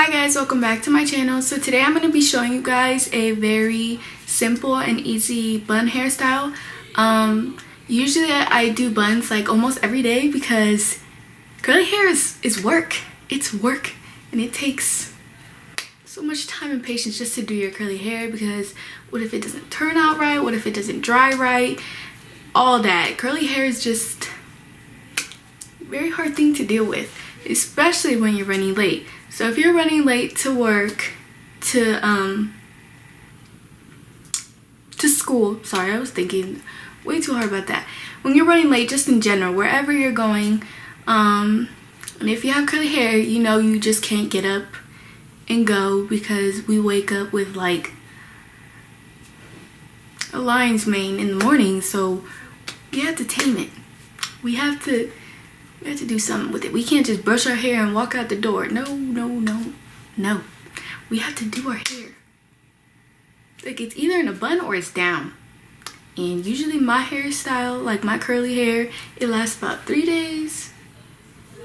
Hi guys, welcome back to my channel. So today I'm going to be showing you guys a very simple and easy bun hairstyle. Usually I do buns like almost every day because curly hair is work. It's work and it takes so much time and patience just to do your curly hair, because what if it doesn't turn out right? What if it doesn't dry right? All that. Curly hair is just a very hard thing to deal with, especially when you're running late. So if you're running late to work, to school, sorry, I was thinking way too hard about that. When you're running late, just in general, wherever you're going, and if you have curly hair, you know you just can't get up and go, because we wake up with like a lion's mane in the morning, so you have to tame it. We have to do something with it. We can't just brush our hair and walk out the door. No. We have to do our hair. Like, it's either in a bun or it's down. And usually my hairstyle, like my curly hair, it lasts about 3 days,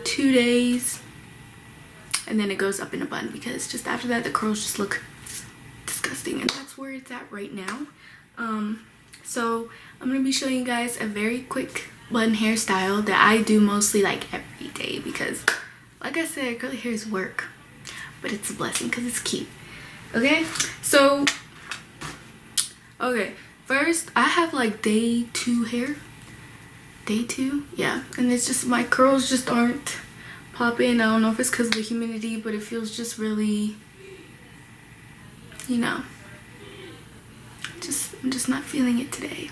2 days, and then it goes up in a bun, because just after that the curls just look disgusting, and that's where it's at right now. So I'm gonna be showing you guys a very quick bun hairstyle that I do mostly like every day, because like I said, curly hair is work, but it's a blessing because it's cute. Okay, so first I have like day 2 hair. Day 2, yeah, and it's just my curls just aren't popping. I don't know if it's because of the humidity, but it feels just really, you know, I'm just not feeling it today.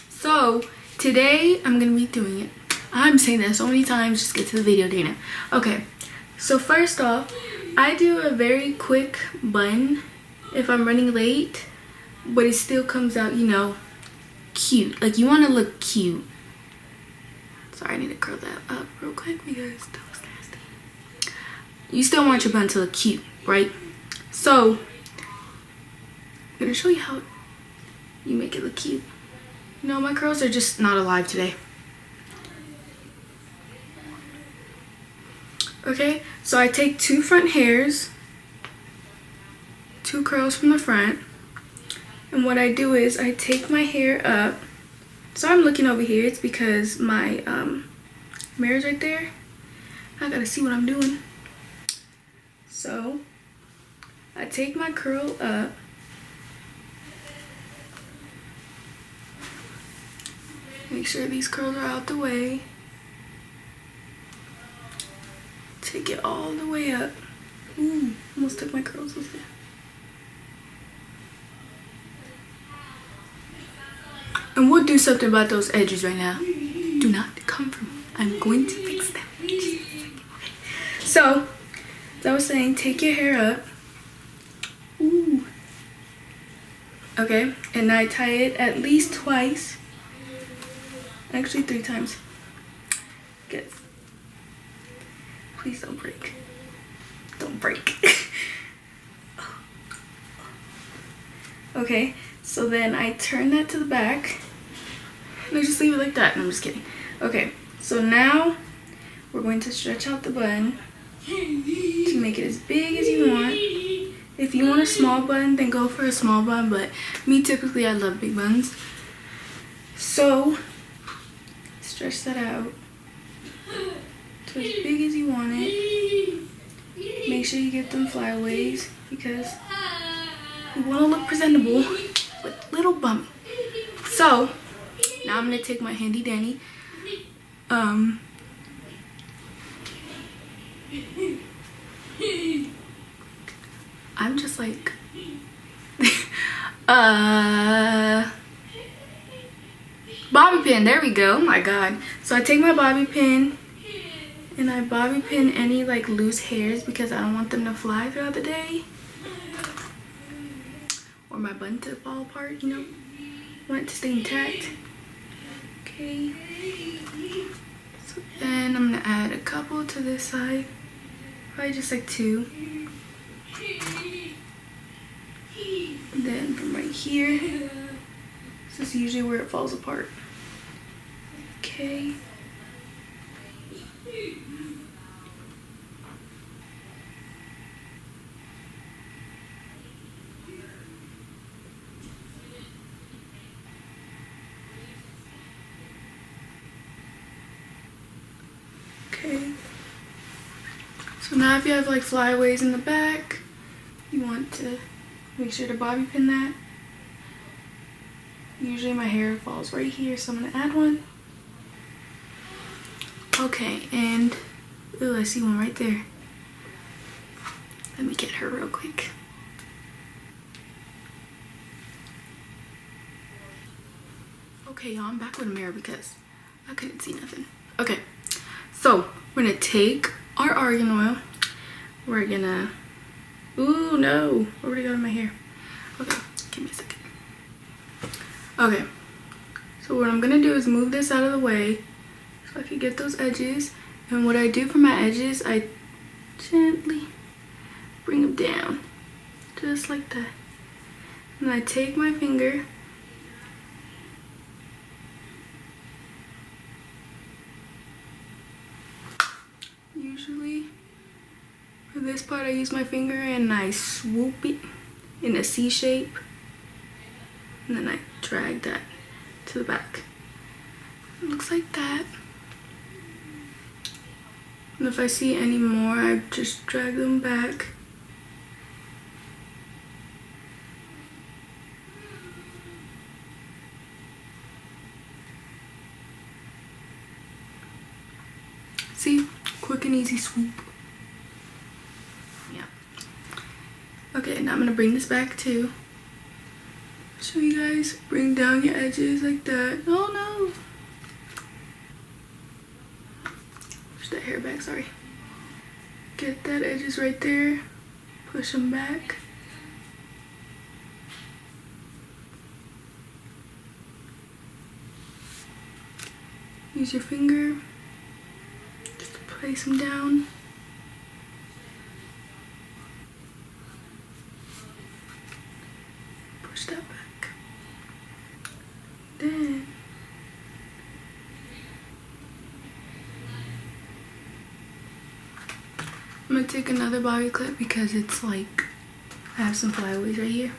So today I'm gonna be doing it. I'm saying that so many times, just get to the video, Dana. Okay, so first off, I do a very quick bun if I'm running late, but it still comes out, you know, cute. Like, you want to look cute. Sorry, I need to curl that up real quick because that was nasty. You still want your bun to look cute, right? So I'm gonna show you how you make it look cute. You know, my curls are just not alive today. Okay, so I take 2 front hairs, 2 curls from the front, and what I do is I take my hair up. So I'm looking over here, it's because my mirror's right there. I gotta see what I'm doing. So I take my curl up, make sure these curls are out the way. Take it all the way up. Ooh, almost took my curls with it. And we'll do something about those edges right now. Do not come for me. I'm going to fix them. So, as I was saying, take your hair up. Ooh. Okay, and I tie it at least twice. Actually 3 times. Good. Please don't break. Don't break. Okay, so then I turn that to the back. And I just leave it like that. No, I'm just kidding. Okay, so now we're going to stretch out the bun to make it as big as you want. If you want a small bun, then go for a small bun, but me, typically, I love big buns. So stretch that out to as big as you want it. Make sure you get them flyaways, because we want to look presentable but little bummy. So now I'm gonna take my handy dandy I'm just like bobby pin, there we go. Oh my god. So I take my bobby pin and I bobby pin any like loose hairs, because I don't want them to fly throughout the day or my bun to fall apart, you know. I want it to stay intact. Okay, so then I'm gonna add a couple to this side, probably just like 2. And then from right here, this is usually where it falls apart. Okay. Okay. So now if you have like flyaways in the back, you want to make sure to bobby pin that. Usually my hair falls right here, so I'm gonna add one. Okay, and ooh, I see one right there. Let me get her real quick. Okay, y'all, I'm back with a mirror because I couldn't see nothing. Okay, so we're gonna take our argan oil. We're gonna, ooh, no, what already got in my hair? Okay, give me a second. Okay, so what I'm gonna do is move this out of the way so I can get those edges. And what I do for my edges, I gently bring them down, just like that. And I take my finger usually for this part I use my finger and I swoop it in a C shape, and then I drag that to the back. It looks like that. And if I see any more, I just drag them back. See? Quick and easy swoop. Yeah. Okay, now I'm gonna bring this back too. Show you guys. Bring down your edges like that. Oh no! Push that hair back, sorry. Get that edges right there. Push them back. Use your finger. Place them down. Push that back. Then I'm gonna take another bobby clip because it's like I have some flyaways right here.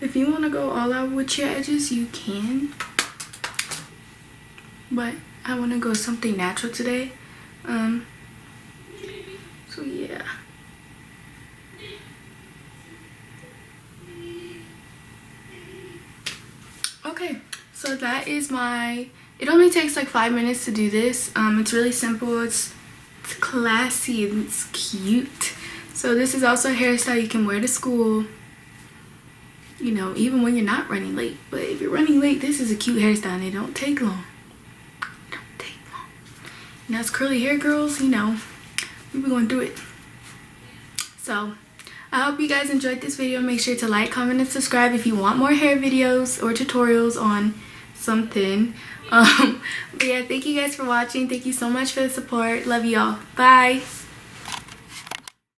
If you want to go all out with your edges, you can. But I want to go something natural today. So yeah. Okay, so that is my, it only takes like 5 minutes to do this. It's really simple, it's classy, and it's cute. So this is also a hairstyle you can wear to school. You know, even when you're not running late. But if you're running late, this is a cute hairstyle and they don't take long. Don't take long. And as curly hair girls, you know, we've been going through it. So, I hope you guys enjoyed this video. Make sure to like, comment, and subscribe if you want more hair videos or tutorials on something. But yeah, thank you guys for watching. Thank you so much for the support. Love y'all. Bye.